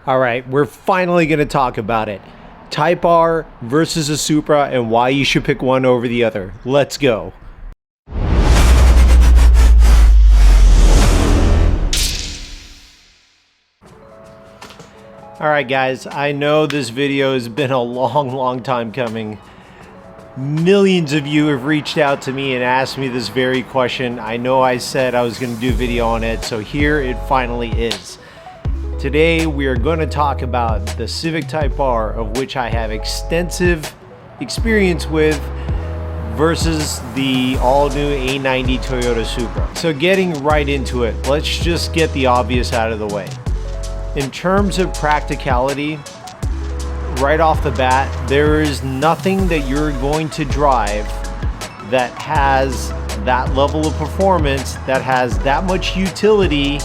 All right, we're finally going to talk about it. Type R versus a Supra and why you should pick one over the other. Let's go. All right, guys, I know this video has been a long time coming. Millions of you have reached out to me and asked me this very question. I know I said I was going to do a video on it, so here it finally is. Today we are going to talk about the Civic Type R, of which I have extensive experience with, versus the all-new A90 Toyota Supra. So getting right into it, let's just get the obvious out of the way. In terms of practicality, right off the bat, there is nothing that you're going to drive that has that level of performance, that has that much utility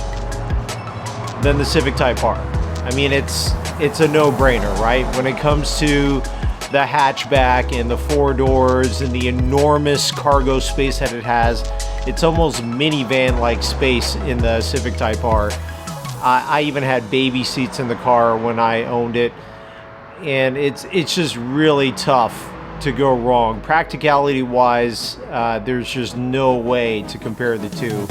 than the Civic Type R. I mean, it's a no-brainer, right? When it comes to the hatchback and the four doors and the enormous cargo space that it has, it's almost minivan-like space in the Civic Type R. I even had baby seats in the car when I owned it, and it's just really tough to go wrong. Practicality-wise, there's just no way to compare the two.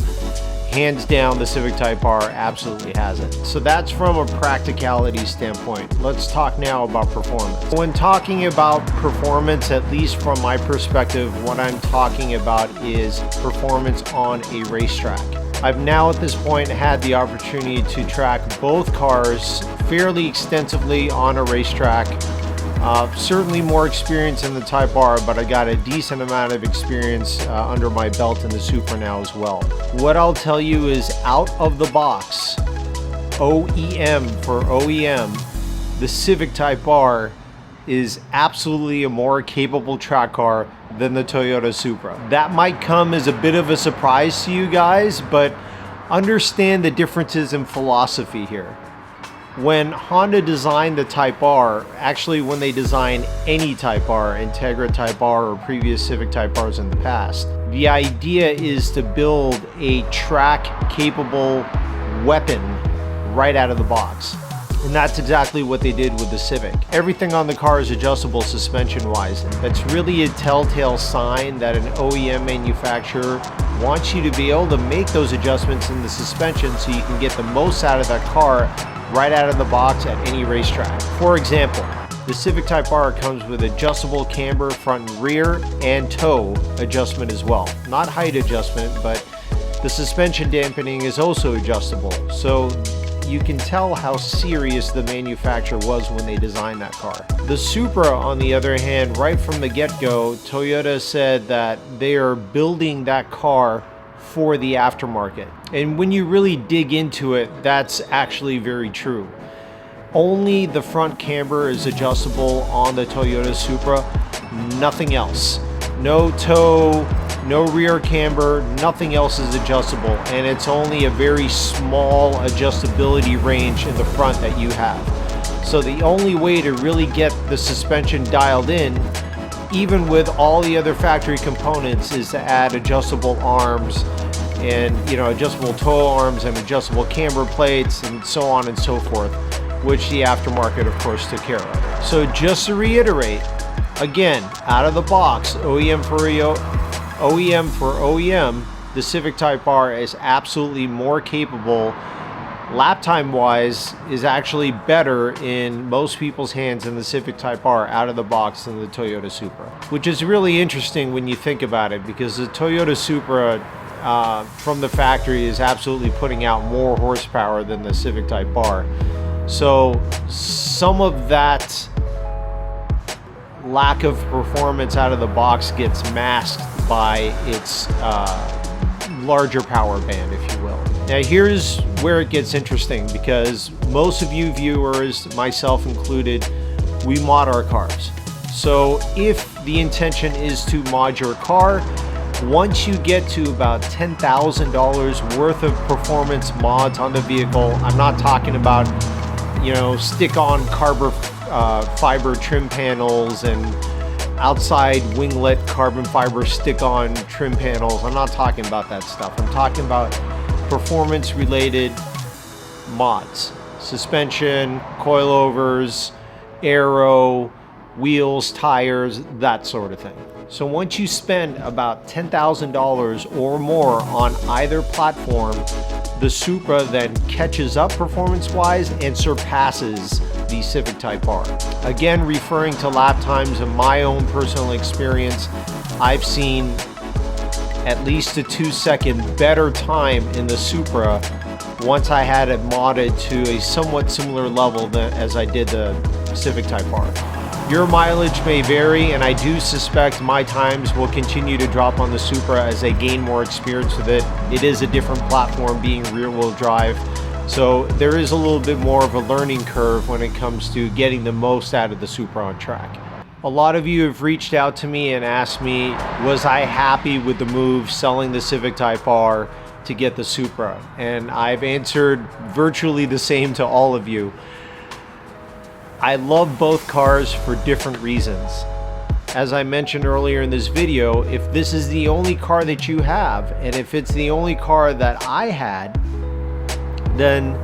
Hands down, the Civic Type R absolutely has it. So that's from a practicality standpoint. Let's talk now about performance. When talking about performance, at least from my perspective, what I'm talking about is performance on a racetrack. I've now at this point had the opportunity to track both cars fairly extensively on a racetrack. Certainly more experience in the Type R, but I got a decent amount of experience under my belt in the Supra now as well. What I'll tell you is, out of the box, OEM for OEM, the Civic Type R is absolutely a more capable track car than the Toyota Supra. That might come as a bit of a surprise to you guys, but understand the differences in philosophy here. When Honda designed the Type R, actually when they designed any Type R, Integra Type R or previous Civic Type Rs in the past, the idea is to build a track-capable weapon right out of the box. And that's exactly what they did with the Civic. Everything on the car is adjustable suspension-wise. That's really a telltale sign that an OEM manufacturer wants you to be able to make those adjustments in the suspension so you can get the most out of that car right out of the box at any racetrack. For example, the Civic Type R comes with adjustable camber front and rear and toe adjustment as well. Not height adjustment, but the suspension dampening is also adjustable. So you can tell how serious the manufacturer was when they designed that car. The Supra, on the other hand, right from the get-go, Toyota said that they are building that car for the aftermarket. And when you really dig into it, that's actually very true. Only the front camber is adjustable on the Toyota Supra, nothing else. No toe, no rear camber, nothing else is adjustable, and it's only a very small adjustability range in the front that you have. So the only way to really get the suspension dialed in, even with all the other factory components, is to add adjustable arms and, adjustable toe arms and adjustable camber plates and so on and so forth, which the aftermarket of course took care of. So just to reiterate, again, out of the box, OEM for OEM, the Civic Type R is absolutely more capable. Lap time wise is actually better in most people's hands than the Civic Type R out of the box than the Toyota Supra, which is really interesting when you think about it, because the Toyota Supra from the factory is absolutely putting out more horsepower than the Civic Type R. So some of that lack of performance out of the box gets masked by its larger power band, if you will. Now here's where it gets interesting, because most of you viewers, myself included, we mod our cars. So if the intention is to mod your car, once you get to about $10,000 worth of performance mods on the vehicle, I'm not talking about, stick-on carbon fiber trim panels and outside winglet carbon fiber stick-on trim panels. I'm not talking about that stuff. I'm talking about performance-related mods. suspension, coilovers, aero, wheels, tires, that sort of thing. So once you spend about $10,000 or more on either platform, the Supra then catches up performance-wise and surpasses the Civic Type R. Again, referring to lap times and my own personal experience, I've seen at least a 2-second better time in the Supra once I had it modded to a somewhat similar level as I did the Civic Type R. Your mileage may vary, and I do suspect my times will continue to drop on the Supra as I gain more experience with it. It is a different platform being rear-wheel drive, so there is a little bit more of a learning curve when it comes to getting the most out of the Supra on track. A lot of you have reached out to me and asked me, was I happy with the move selling the Civic Type R to get the Supra? And I've answered virtually the same to all of you. I love both cars for different reasons. As I mentioned earlier in this video, if this is the only car that you have, and if it's the only car that I had, then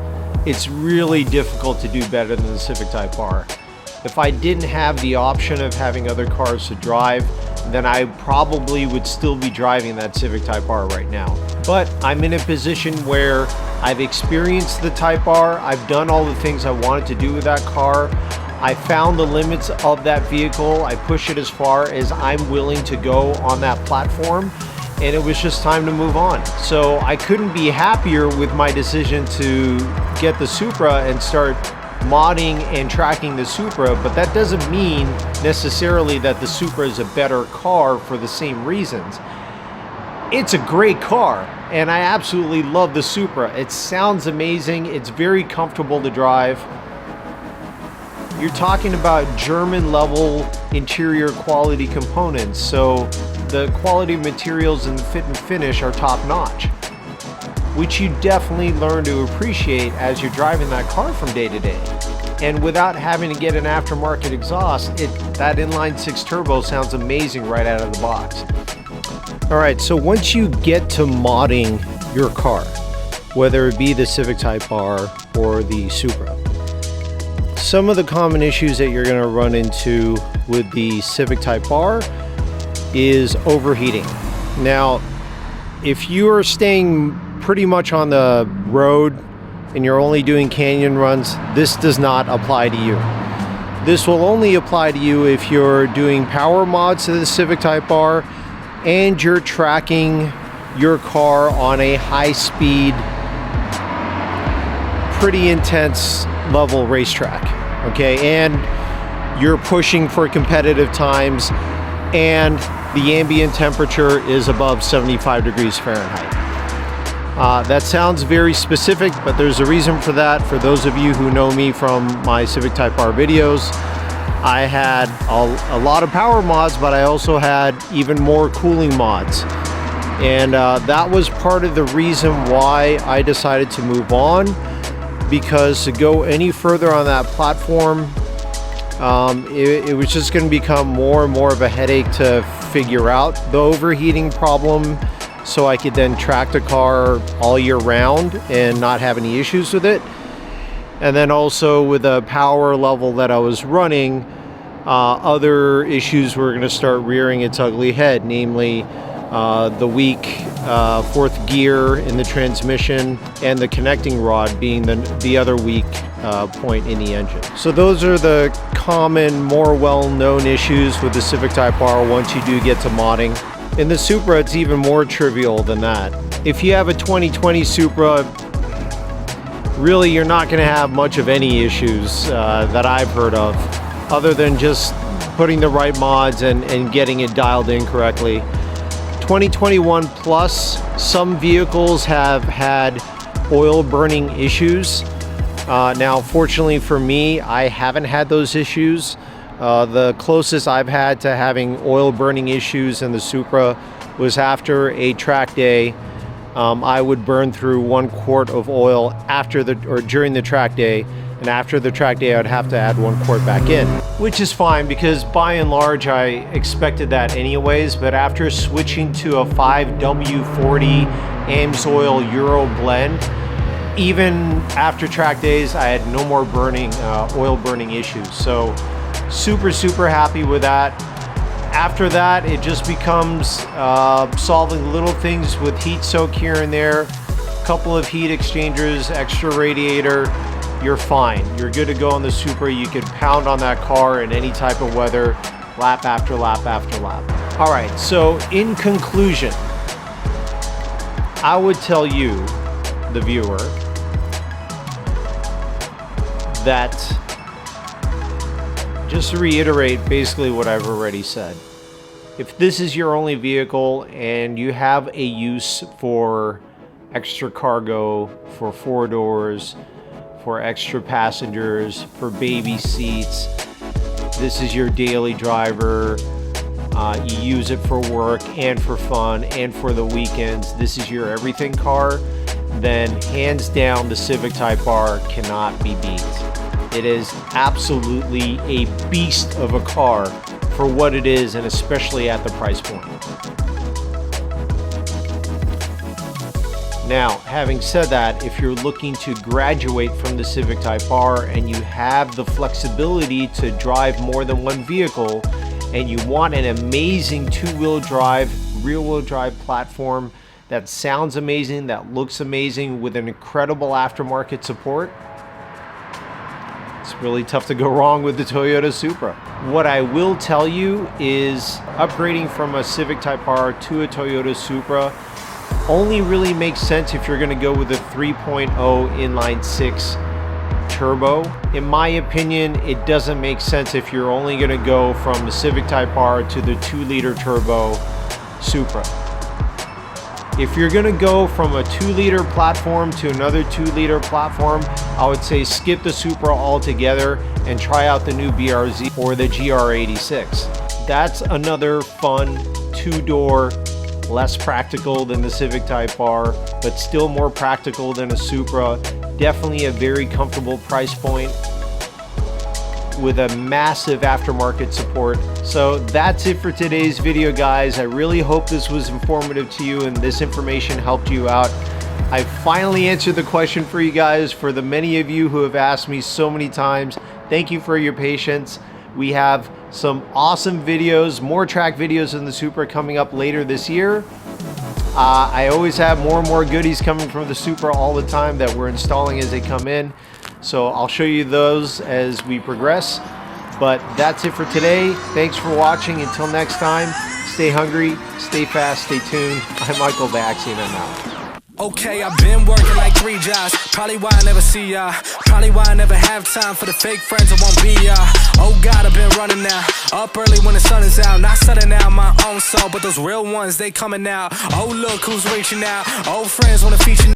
it's really difficult to do better than the Civic Type R. If I didn't have the option of having other cars to drive, then I probably would still be driving that Civic Type R right now. But I'm in a position where I've experienced the Type R, I've done all the things I wanted to do with that car, I found the limits of that vehicle, I pushed it as far as I'm willing to go on that platform, and it was just time to move on. So I couldn't be happier with my decision to get the Supra and start modding and tracking the Supra, but that doesn't mean necessarily that the Supra is a better car for the same reasons. It's a great car, and I absolutely love the Supra. It sounds amazing, it's very comfortable to drive. You're talking about German level interior quality components, so the quality of materials and the fit and finish are top notch, which you definitely learn to appreciate as you're driving that car from day to day. And without having to get an aftermarket exhaust, that inline 6 turbo sounds amazing right out of the box. All right, so once you get to modding your car, whether it be the Civic Type R or the Supra, some of the common issues that you're gonna run into with the Civic Type R is overheating. Now, if you are staying pretty much on the road and you're only doing canyon runs, this does not apply to you. This will only apply to you if you're doing power mods to the Civic Type R and you're tracking your car on a high-speed, pretty intense level racetrack, okay? And you're pushing for competitive times and the ambient temperature is above 75 degrees Fahrenheit. That sounds very specific, but there's a reason for that. For those of you who know me from my Civic Type R videos, I had a lot of power mods, but I also had even more cooling mods. And that was part of the reason why I decided to move on, because to go any further on that platform, it was just going to become more and more of a headache to figure out the overheating problem, so I could then track the car all year round and not have any issues with it. And then also with the power level that I was running, other issues were going to start rearing its ugly head, namely the weak fourth gear in the transmission and the connecting rod being the other weak point in the engine. So those are the common, more well-known issues with the Civic Type R once you do get to modding. In the Supra, it's even more trivial than that. If you have a 2020 Supra, really you're not going to have much of any issues that I've heard of, other than just putting the right mods and getting it dialed in correctly. 2021 plus, some vehicles have had oil burning issues. Now, fortunately for me, I haven't had those issues. The closest I've had to having oil burning issues in the Supra was after a track day. I would burn through 1 quart of oil during the track day, and after the track day I'd have to add 1 quart back in, which is fine because by and large I expected that anyways. But after switching to a 5W40 AMSOIL Euro blend, even after track days, I had no more burning, oil burning issues. So super happy with that. After that, it just becomes solving little things with heat soak here and there, couple of heat exchangers, extra radiator, you're fine. You're good to go on the Supra. You can pound on that car in any type of weather, lap after lap after lap. All right, so in conclusion, I would tell you, the viewer, that, just to reiterate basically what I've already said, if this is your only vehicle and you have a use for extra cargo, for 4 doors, for extra passengers, for baby seats, this is your daily driver, you use it for work and for fun and for the weekends, this is your everything car, then hands down the Civic Type R cannot be beat. It is absolutely a beast of a car for what it is, and especially at the price point. Now, having said that, if you're looking to graduate from the Civic Type R and you have the flexibility to drive more than one vehicle, and you want an amazing two-wheel drive, rear-wheel drive platform that sounds amazing, that looks amazing, with an incredible aftermarket support, it's really tough to go wrong with the Toyota Supra. What I will tell you is upgrading from a Civic Type R to a Toyota Supra only really makes sense if you're going to go with a 3.0 inline 6 turbo. In my opinion, it doesn't make sense if you're only going to go from the Civic Type R to the 2-liter turbo Supra. If you're going to go from a 2-liter platform to another 2-liter platform, I would say skip the Supra altogether and try out the new BRZ or the GR86. That's another fun 2-door, less practical than the Civic Type R, but still more practical than a Supra. Definitely a very comfortable price point with a massive aftermarket support. So that's it for today's video, guys. I really hope this was informative to you and this information helped you out. I finally answered the question for you guys. For the many of you who have asked me so many times, thank you for your patience. We have some awesome videos, more track videos in the Supra coming up later this year. I always have more and more goodies coming from the Supra all the time that we're installing as they come in. So I'll show you those as we progress. But that's it for today. Thanks for watching. Until next time, stay hungry, stay fast, stay tuned. I'm Michael Baxi and I'm out. Okay, I've been working like 3 jobs. Probably why I never see ya. Probably why I never have time for the fake friends I won't be ya. Oh God, I've been running now. Up early when the sun is out. Not setting out my own soul, but those real ones, they coming out. Oh look who's reaching out. Old friends wanna feature